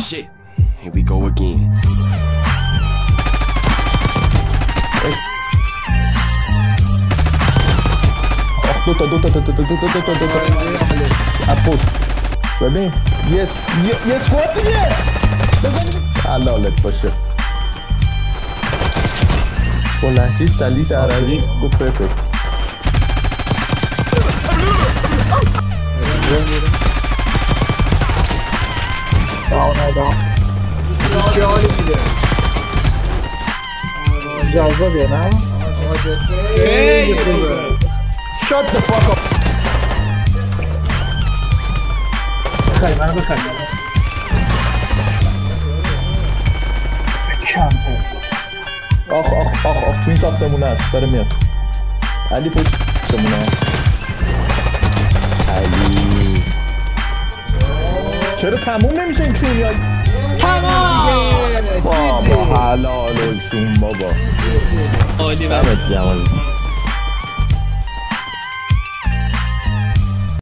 shit. Here we go again. دوتا اپوش ببین یه سکوت دیگه حلالت باشه با لحجه سلیس عربی گفت پرفکت جذابیه نه؟ خیلی خوبه. Shut the fuck up. بخیر منو بخیر آخ تو این ساختمونه هست داره میاد علی پشت ساختمونه علی چرا تموم نمیشه این چونیات تمام بابا حلالشون بابا عالی دمت گرم